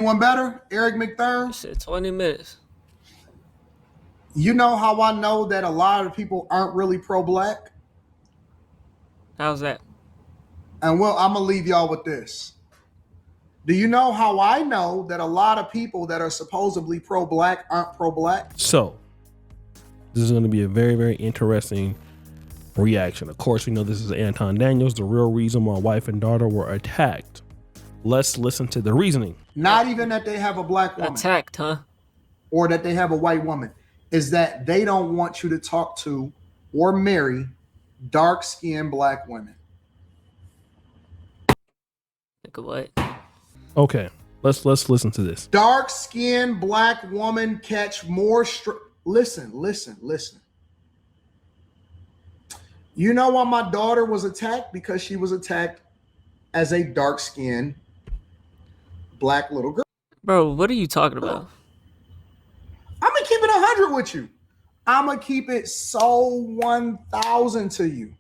One better, Eric McThurn. Shit, 20 minutes. You know how I know that a lot of people aren't really pro-black? How's that? And well, I'm gonna leave y'all with this. Do you know how I know that a lot of people that are supposedly pro-black aren't pro-black? So, this is going to be a very, very interesting reaction. Of course, we know this is Anton Daniels, the real reason why wife and daughter were attacked. Let's listen to the reasoning. Not even that they have a black woman. Attacked, huh? Or that they have a white woman. Is that they don't want you to talk to or marry dark-skinned black women. Like what? Okay, let's listen to this. Dark-skinned black woman catch more Listen. You know why my daughter was attacked? Because she was attacked as a dark-skinned black little girl. Bro, what are you talking about? I'm gonna keep it 100 with you. I'm gonna keep it so 1,000 to you.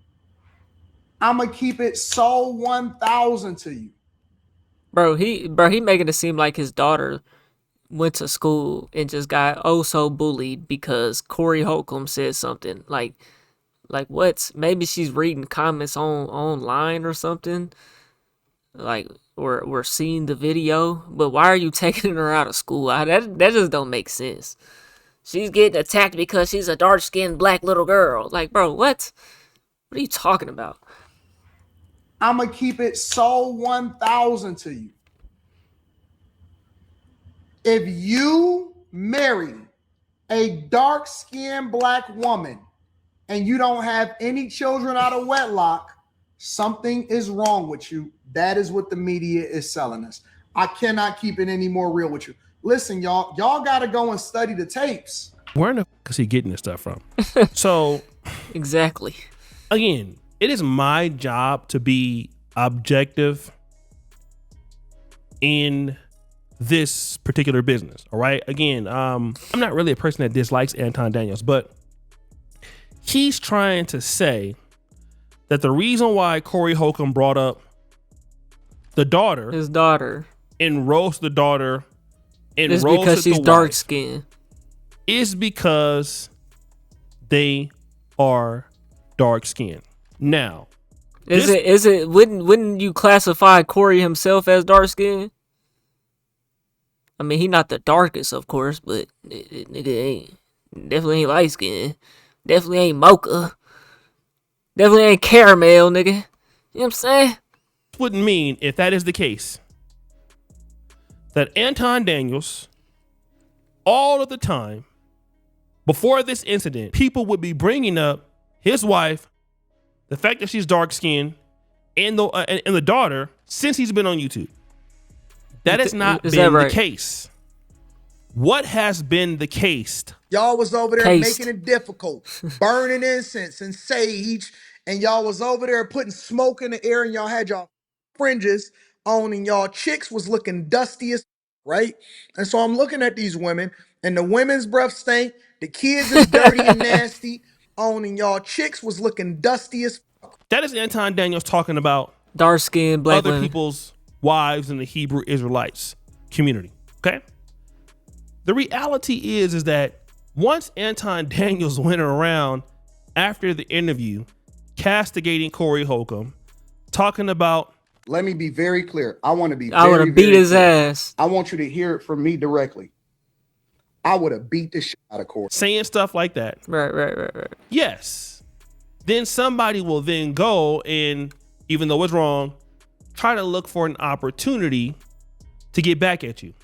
I'm gonna keep it so 1,000 to you. Bro, he making it seem like his daughter went to school and just got so bullied because Corey Holcomb said something. Like what? Maybe she's reading comments online or something. Like or seeing the video. But why are you taking her out of school? That just don't make sense. She's getting attacked because she's a dark-skinned black little girl. Like, bro, what? What are you talking about? I'm going to keep it so 1,000 to you. If you marry a dark-skinned black woman and you don't have any children out of wedlock, something is wrong with you. That is what the media is selling us. I cannot keep it any more real with you. Listen, y'all got to go and study the tapes. Where in the f*** is he getting this stuff from? So, exactly. Again, it is my job to be objective in this particular business. All right. Again, I'm not really a person that dislikes Anton Daniels, but he's trying to say that the reason why Corey Holcomb brought up his daughter, and roast the daughter, and it's roasted because she's the dark wife, skinned, is because they are dark skinned. Now, is it? Wouldn't you classify Corey himself as dark skinned? I mean, he not the darkest, of course, but nigga definitely ain't light skinned. Definitely ain't mocha. Definitely ain't caramel, nigga. You know what I'm saying? Wouldn't mean, if that is the case, that Anton Daniels, all of the time, before this incident, people would be bringing up his wife, the fact that she's dark skinned, and the daughter since he's been on YouTube. That has not been the case. What has been the case? Y'all was over there making it difficult, burning incense and sage, and y'all was over there putting smoke in the air, and y'all had y'all fringes on, and y'all chicks was looking dusty as right. And so I'm looking at these women, and the women's breath stink, the kids is dirty and nasty on, and y'all chicks was looking dusty as That is Anton Daniels talking about dark-skinned black other women. people's wives in the Hebrew Israelites community. Okay. The reality is that once Anton Daniels went around after the interview, castigating Corey Holcomb, talking about. Let me be very clear. I want to be. I would have beat his ass. I want you to hear it from me directly. I would have beat the shit out of Corey. Saying stuff like that. Right. Yes. Then somebody will then go and, even though it's wrong, try to look for an opportunity to get back at you.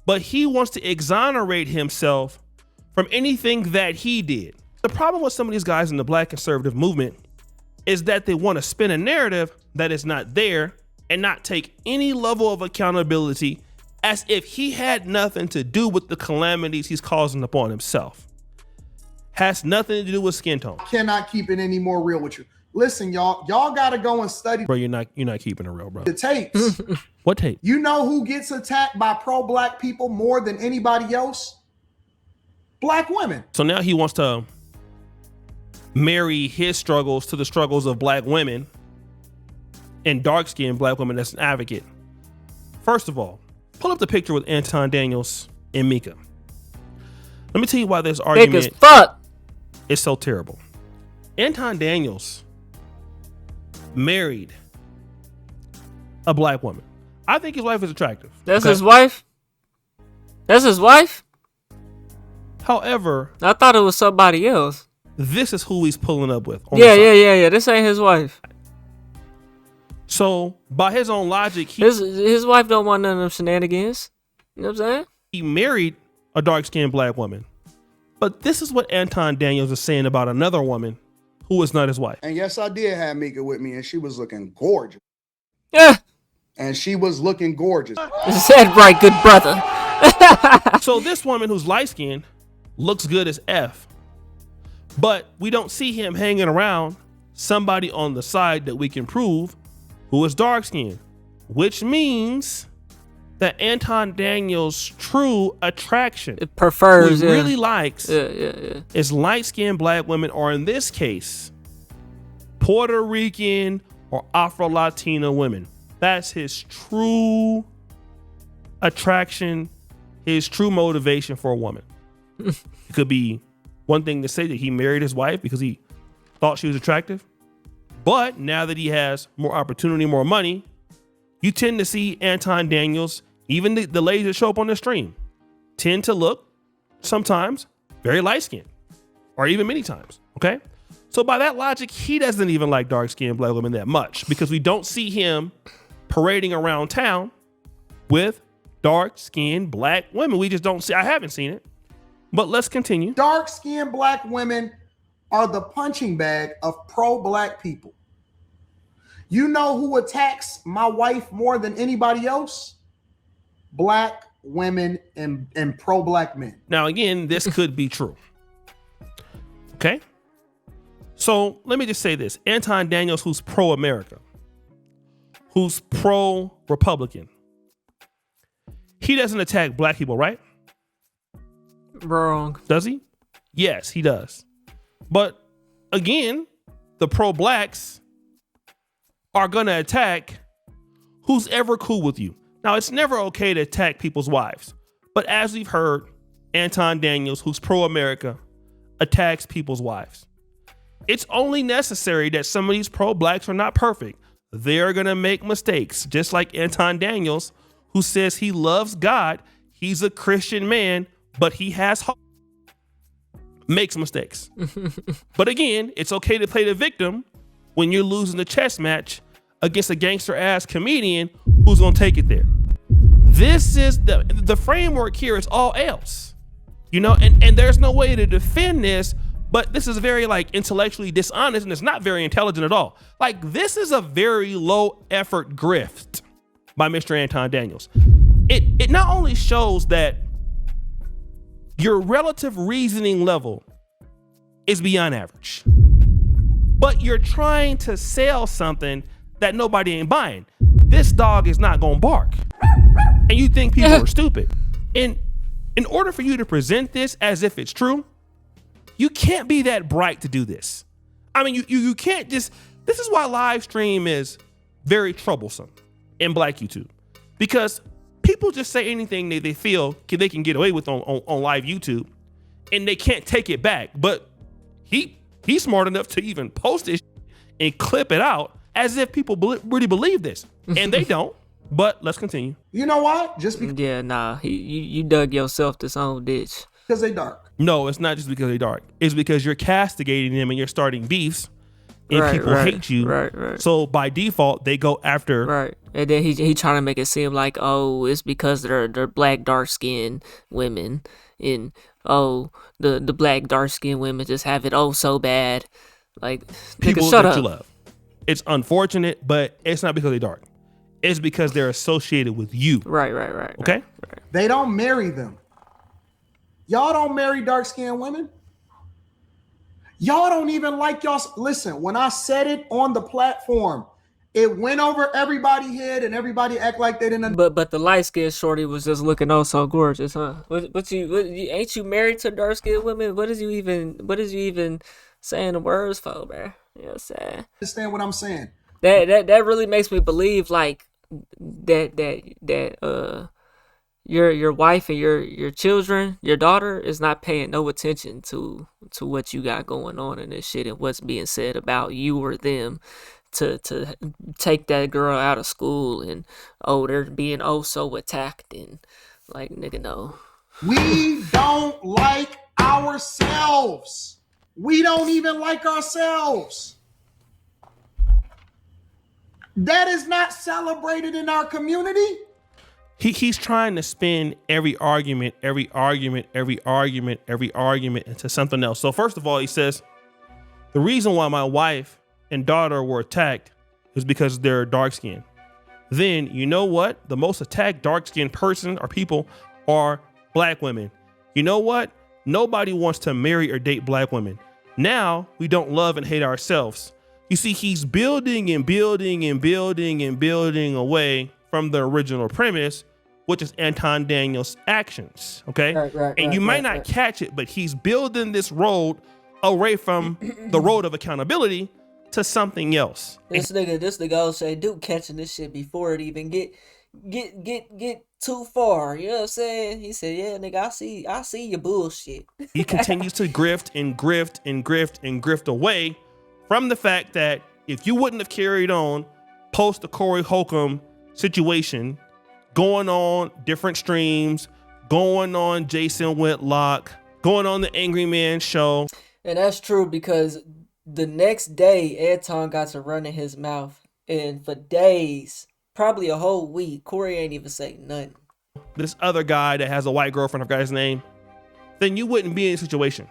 But he wants to exonerate himself from anything that he did. The problem with some of these guys in the black conservative movement is that they want to spin a narrative that is not there and not take any level of accountability, as if he had nothing to do with the calamities he's causing upon himself. Has nothing to do with skin tone. I cannot keep it any more real with you. Listen, y'all got to go and study. Bro, you're not keeping it real, bro. The tapes. What tape? You know who gets attacked by pro-black people more than anybody else? Black women. So now he wants to marry his struggles to the struggles of black women and dark-skinned black women as an advocate. First of all, Pull up the picture with Anton Daniels and Mika. Let me tell you why this Thick argument as fuck. is so terrible. Anton Daniels married a black woman. I think his wife is attractive. That's his wife? That's his wife? However, I thought it was somebody else. this is who he's pulling up with. Yeah. This ain't his wife. So, by his own logic, His wife don't want none of them shenanigans. You know what I'm saying? he married a dark-skinned black woman. But this is what Anton Daniels is saying about another woman who is not his wife. And yes, I did have Mika with me, and she was looking gorgeous. Yeah. And she was looking gorgeous. Said right, good brother. So this woman who's light-skinned looks good as F. But we don't see him hanging around somebody on the side that we can prove who is dark-skinned, which means that Anton Daniels' true attraction, It prefers, who he really likes, yeah. is light-skinned black women, or in this case, Puerto Rican or Afro-Latina women. That's his true attraction, his true motivation for a woman. It could be one thing to say that he married his wife because he thought she was attractive. But now that he has more opportunity, more money, you tend to see Anton Daniels, even the ladies that show up on the stream, tend to look sometimes very light-skinned, or even many times, okay? So by that logic, he doesn't even like dark-skinned black women that much because we don't see him parading around town with dark-skinned black women. We just don't see, I haven't seen it. But let's continue. Dark-skinned black women are the punching bag of pro-black people. You know who attacks my wife more than anybody else? Black women and pro-black men. Now, again, this could be true. Okay? So let me just say this. Anton Daniels, who's pro-America, who's pro-Republican, he doesn't attack black people, right? Wrong. Does he? Yes, he does. But again, the pro-blacks are going to attack who's ever cool with you. Now, it's never okay to attack people's wives. But as we've heard, Anton Daniels, who's pro-America, attacks people's wives. It's only necessary that some of these pro-blacks are not perfect. They're going to make mistakes, just like Anton Daniels, who says he loves God. He's a Christian man, but he has makes mistakes. But again, it's okay to play the victim when you're losing the chess match against a gangster ass comedian who's gonna take it there. This is the framework here is all else, you know, and there's no way to defend this, but this is very like intellectually dishonest and it's not very intelligent at all. Like this is a very low effort grift by Mr. Anton Daniels. It not only shows that your relative reasoning level is beyond average, but you're trying to sell something that nobody ain't buying. This dog is not gonna bark. And you think people are stupid. And in order for you to present this as if it's true, you can't be that bright to do this. I mean, you can't just, this is why live stream is very troublesome in Black YouTube. Because people just say anything they feel they can get away with on live YouTube, and they can't take it back. But he's smart enough to even post it and clip it out as if people really believe this, and they don't. But let's continue. You know what? Just because you dug yourself this own ditch. Because they dark. No, it's not just because they're dark. It's because you're castigating them and you're starting beefs, and people hate you. Right. So by default, they go after. Right. And then he trying to make it seem like, oh, it's because they're black dark skinned women, and oh, the black dark skinned women just have it so bad. Like, People nigga, shut that up. you love. It's unfortunate, but it's not because they're dark. It's because they're associated with you. Right. Okay? Right. They don't marry them. Y'all don't marry dark-skinned women. Y'all don't even like y'all. Listen, when I said it on the platform, it went over everybody's head and everybody act like they didn't. But the light skinned shorty was just looking so gorgeous, huh? What ain't you married to dark skinned women? What is you even saying the words for, man? You know what I'm saying? Understand what I'm saying? That really makes me believe like that your wife and your children, your daughter is not paying no attention to what you got going on in this shit and what's being said about you or them to take that girl out of school and they're being so attacked and like, nigga, no. We don't like ourselves. We don't even like ourselves. That is not celebrated in our community. He's trying to spin every argument into something else. So first of all, he says, the reason why my wife and daughter were attacked is because they're dark skinned. Then you know what? The most attacked dark skinned person or people are black women. You know what? Nobody wants to marry or date black women. Now we don't love and hate ourselves. You see, he's building away from the original premise, which is Anton Daniels' actions. Okay. And you might not catch it, but he's building this road away from the road of accountability to something else. This nigga will say, dude, catching this shit before it even get too far. You know what I'm saying? He said, yeah, nigga, I see your bullshit. He continues to grift away from the fact that if you wouldn't have carried on post the Corey Holcomb situation, going on different streams, going on Jason Whitlock, going on the Angry Man show. And that's true, because the next day Anton got to run in his mouth, and for days, probably a whole week, Corey ain't even say nothing. This other guy that has a white girlfriend, I forgot his name, then you wouldn't be in a situation.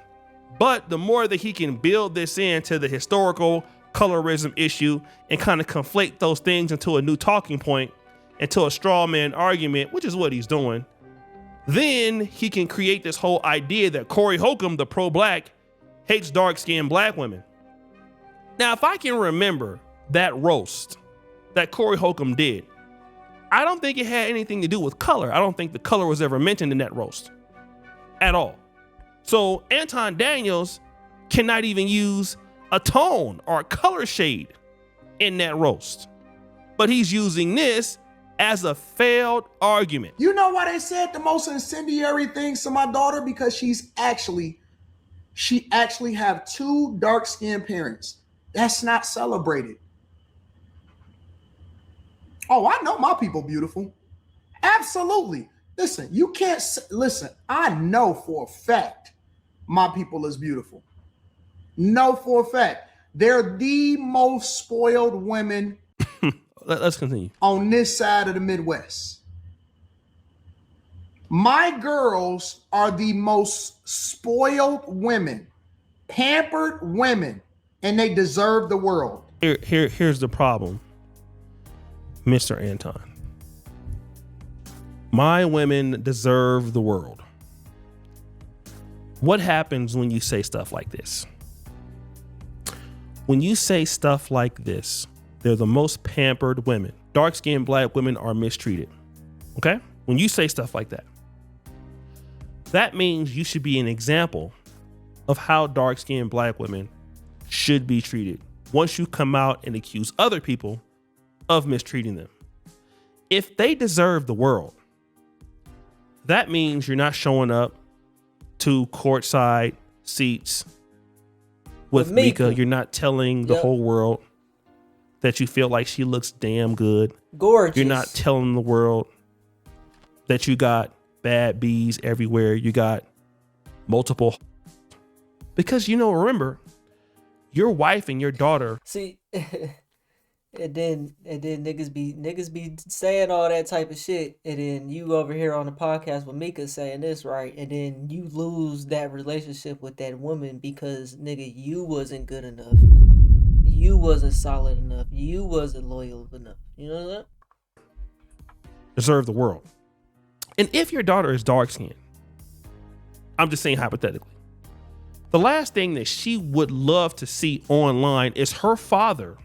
But the more that he can build this into the historical colorism issue and kind of conflate those things into a new talking point, into a straw man argument, which is what he's doing, then he can create this whole idea that Corey Holcomb, the pro-black, hates dark-skinned black women. Now, if I can remember that roast that Corey Holcomb did, I don't think it had anything to do with color. I don't think the color was ever mentioned in that roast at all. So Anton Daniels cannot even use a tone or a color shade in that roast. But he's using this as a failed argument. You know why they said the most incendiary things to my daughter? Because she actually have two dark-skinned parents. That's not celebrated. Oh, I know my people beautiful. Absolutely. Listen, you can't listen. I know for a fact my people is beautiful. Know for a fact. They're the most spoiled women. Let's continue. On this side of the Midwest. My girls are the most spoiled women, pampered women, and they deserve the world. Here's the problem, Mr. Anton. My women deserve the world. What happens when you say stuff like this? When you say stuff like this, they're the most pampered women. Dark-skinned black women are mistreated. Okay? When you say stuff like that, that means you should be an example of how dark-skinned black women should be treated once you come out and accuse other people of mistreating them. If they deserve the world, that means you're not showing up to courtside seats with Mika. You're not telling the whole world that you feel like she looks damn good. Gorgeous. You're not telling the world that you got bad bees everywhere. You got multiple. Because, remember, your wife and your daughter. See, and then niggas be saying all that type of shit, and then you over here on the podcast with Mika saying this, right? And then you lose that relationship with that woman because, nigga, you wasn't good enough. You wasn't solid enough. You wasn't loyal enough. You know that? Deserve the world. And if your daughter is dark skinned, I'm just saying hypothetically, the last thing that she would love to see online is her father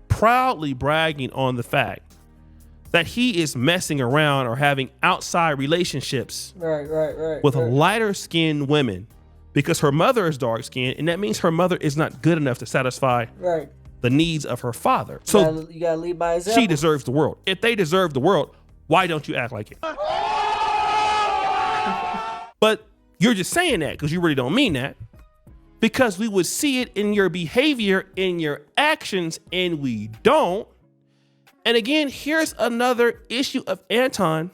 proudly bragging on the fact that he is messing around or having outside relationships with lighter skinned women because her mother is dark skinned, and that means her mother is not good enough to satisfy the needs of her father. So you gotta lead by example. She deserves the world. If they deserve the world, Why don't you act like it? But you're just saying that because you really don't mean that. Because we would see it in your behavior, in your actions, and we don't. And again, here's another issue of Anton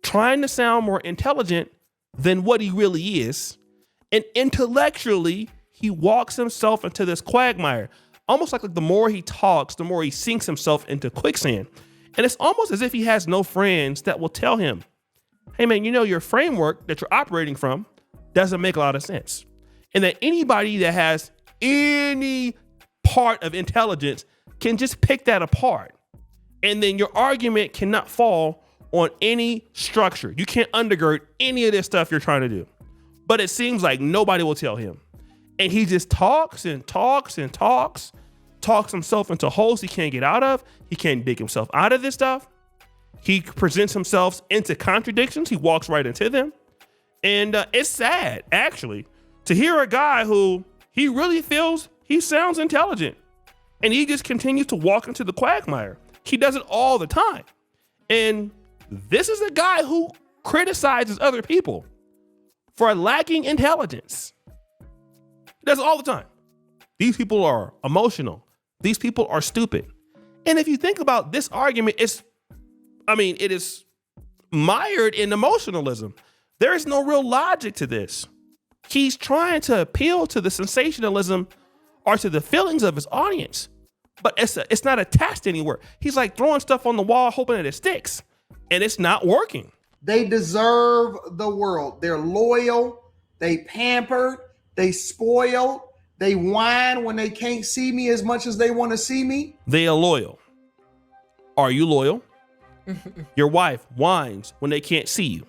trying to sound more intelligent than what he really is. And intellectually, he walks himself into this quagmire. Almost like the more he talks, the more he sinks himself into quicksand. And it's almost as if he has no friends that will tell him, hey man, you know, your framework that you're operating from doesn't make a lot of sense. And that anybody that has any part of intelligence can just pick that apart. And then your argument cannot fall on any structure. You can't undergird any of this stuff you're trying to do. But it seems like nobody will tell him. And he just talks and talks and talks himself into holes he can't get out of. He can't dig himself out of this stuff. He presents himself into contradictions. He walks right into them. And it's sad, actually, to hear a guy who he really feels he sounds intelligent. And he just continues to walk into the quagmire. He does it all the time. And this is a guy who criticizes other people for lacking intelligence. He does it all the time. These people are emotional. These people are stupid. And if you think about this argument, it is mired in emotionalism. There is no real logic to this. He's trying to appeal to the sensationalism or to the feelings of his audience, but it's not attached anywhere. He's like throwing stuff on the wall, hoping that it sticks, and it's not working. They deserve the world. They're loyal. They pampered. They spoiled. They whine when they can't see me as much as they want to see me. They are loyal. Are you loyal? Your wife whines when they can't see you.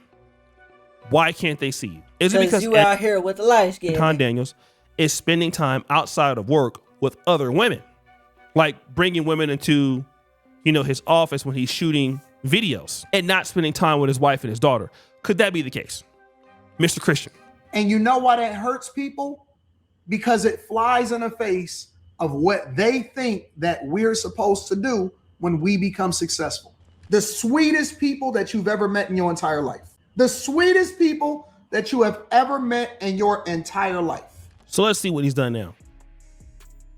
Why can't they see you? Is it because you out here with the light skin? Anton Daniels is spending time outside of work with other women, like bringing women into, his office when he's shooting videos and not spending time with his wife and his daughter. Could that be the case, Mr. Christian? And you know why that hurts people? Because it flies in the face of what they think that we're supposed to do when we become successful. The sweetest people that you've ever met in your entire life. The sweetest people that you have ever met in your entire life. So let's see what he's done now.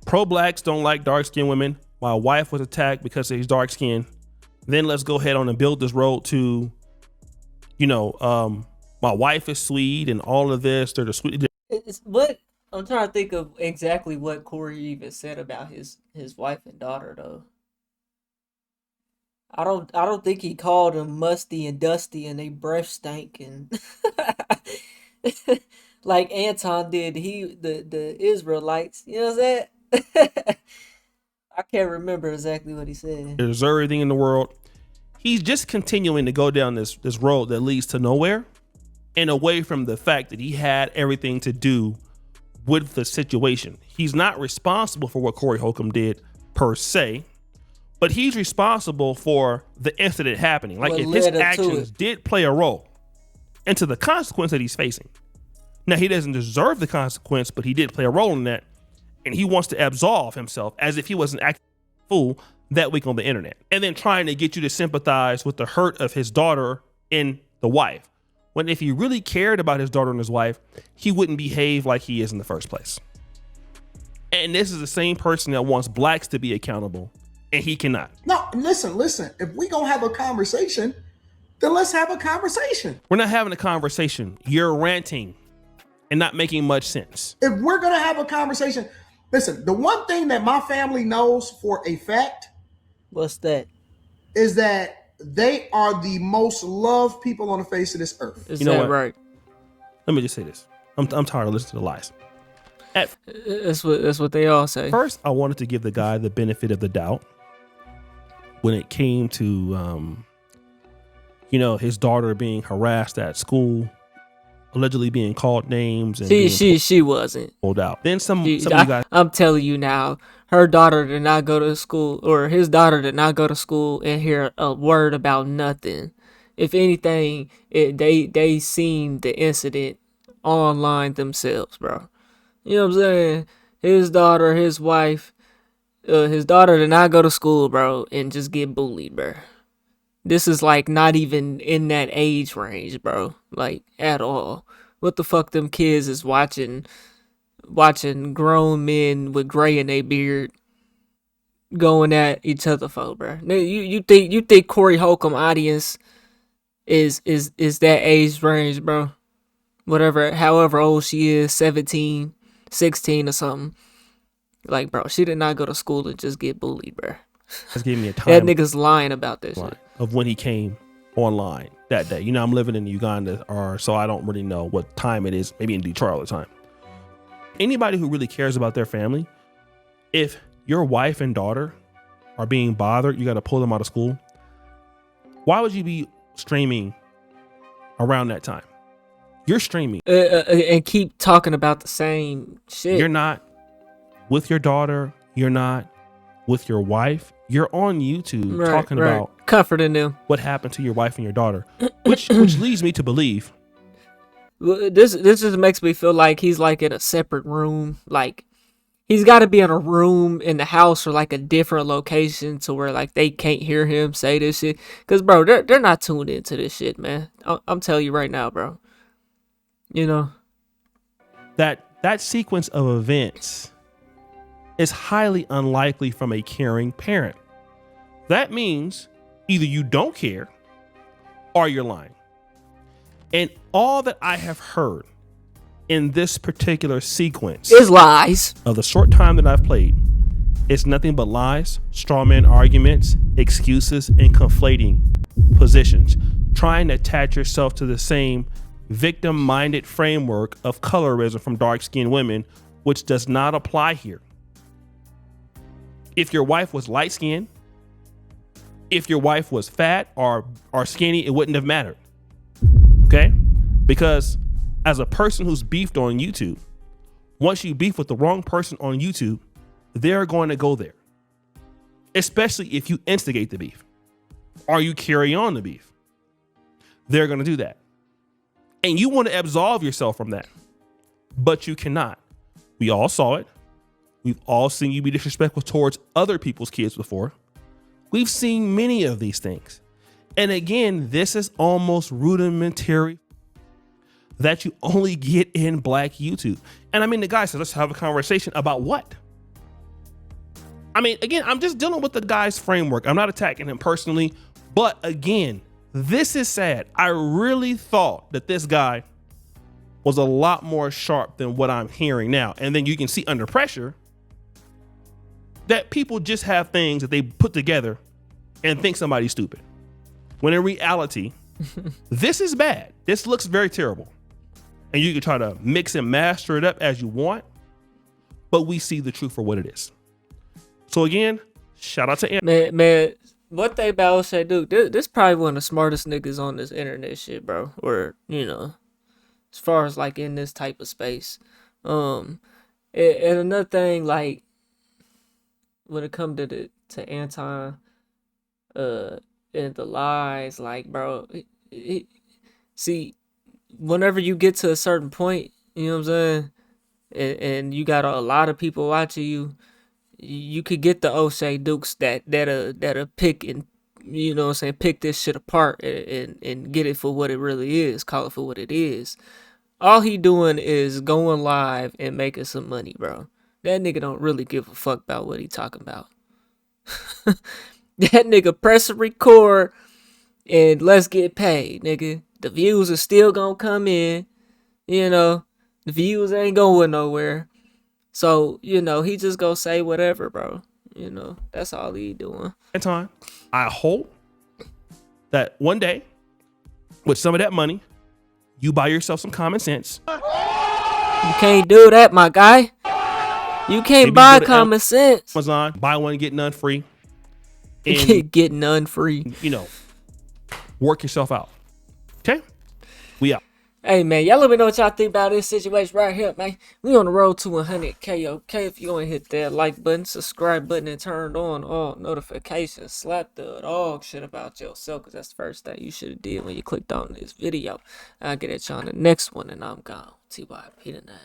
Pro-blacks don't like dark-skinned women. My wife was attacked because he's dark-skinned. Then let's go ahead on and build this road to, my wife is sweet and all of this. They're the sweet. What I'm trying to think of exactly what Corey even said about his wife and daughter, though. I don't think he called them musty and dusty and they breath stank and like Anton did. The Israelites, you know what I'm saying? I can't remember exactly what he said. They deserve everything in the world. He's just continuing to go down this road that leads to nowhere and away from the fact that he had everything to do with the situation. He's not responsible for what Corey Holcomb did per se, but he's responsible for the incident happening. Like if his actions did play a role into the consequence that he's facing. Now, he doesn't deserve the consequence, but he did play a role in that. And he wants to absolve himself as if he was an acting fool that week on the internet. And then trying to get you to sympathize with the hurt of his daughter and the wife. When if he really cared about his daughter and his wife, he wouldn't behave like he is in the first place. And this is the same person that wants blacks to be accountable, and he cannot. No, listen. If we gonna have a conversation, then let's have a conversation. We're not having a conversation. You're ranting and not making much sense. If we're gonna have a conversation, listen, the one thing that my family knows for a fact. What's that? Is that they are the most loved people on the face of this earth. Is that right? Let me just say this. I'm tired of listening to the lies. That's what they all say. First, I wanted to give the guy the benefit of the doubt when it came to, his daughter being harassed at school, allegedly being called names. And she wasn't pulled out. Then some of you guys. I'm telling you now, her daughter did not go to school, or his daughter did not go to school and hear a word about nothing. If anything, they seen the incident online themselves, bro. You know what I'm saying? His daughter, his wife, his daughter did not go to school, bro, and just get bullied, bro. This is like not even in that age range, bro. Like at all. What the fuck them kids is watching grown men with gray in their beard going at each other for, bro. You think Corey Holcomb audience is that age range, bro? Whatever, however old she is, 17, 16 or something. Like, bro, she did not go to school and just get bullied, bro. Just gave me a time. That nigga's lying about this shit. Of when he came online that day. You know, I'm living in Uganda, so I don't really know what time it is. Maybe in Detroit all the time. Anybody who really cares about their family, if your wife and daughter are being bothered, you got to pull them out of school. Why would you be streaming around that time? You're streaming and keep talking about the same shit. You're not with your daughter. You're not with your wife. You're on YouTube talking about comforting them. What happened to your wife and your daughter, which leads me to believe. This just makes me feel like he's like in a separate room. Like he's got to be in a room in the house or like a different location to where like they can't hear him say this shit. Cause bro, they're not tuned into this shit, man. I'm telling you right now, bro. You know, that sequence of events is highly unlikely from a caring parent. That means either you don't care or you're lying. And all that I have heard in this particular sequence is lies. Of the short time that I've played, it's nothing but lies, straw man arguments, excuses, and conflating positions, trying to attach yourself to the same victim-minded framework of colorism from dark-skinned women, which does not apply here. If your wife was light-skinned, if your wife was fat or skinny, it wouldn't have mattered. Okay? Because as a person who's beefed on YouTube, once you beef with the wrong person on YouTube, they're going to go there. Especially if you instigate the beef or you carry on the beef. They're going to do that. And you want to absolve yourself from that, but you cannot. We all saw it. We've all seen you be disrespectful towards other people's kids before. We've seen many of these things. And again, this is almost rudimentary that you only get in Black YouTube. And I mean, the guy said, let's have a conversation about what? I mean, again, I'm just dealing with the guy's framework. I'm not attacking him personally, but again, this is sad. I really thought that this guy was a lot more sharp than what I'm hearing now. And then you can see under pressure that people just have things that they put together and think somebody's stupid. When in reality, this is bad. This looks very terrible. And you can try to mix and master it up as you want, but we see the truth for what it is. So again, shout out to Anton. Man, what they about say, dude, this probably one of the smartest niggas on this internet shit, bro. Or, you know, as far as like in this type of space. And another thing, like, when it comes to Anton, and the lies, like, bro, see, whenever you get to a certain point, you know what I'm saying, and you got a lot of people watching you, you could get the O'Shea Dukes that'll pick and, you know what I'm saying, pick this shit apart and get it for what it really is, call it for what it is. All he doing is going live and making some money, bro. That nigga don't really give a fuck about what he talking about. That nigga press a record and let's get paid, nigga. The views are still gonna come in. You know, the views ain't going nowhere. So, you know, he just gonna say whatever, bro. You know, that's all he doing. Anton, I hope that one day, with some of that money, you buy yourself some common sense. You can't do that, my guy. You can't buy common sense. Amazon, buy one, get none free. And, get none free. You know, work yourself out. Okay? We out. Hey, man, y'all let me know what y'all think about this situation right here, man. We on the road to 100K, okay? If you want to hit that like button, subscribe button, and turn on all notifications. Slap the dog shit about yourself, because that's the first thing you should have did when you clicked on this video. I'll get at y'all on the next one, and I'm gone. TYP tonight.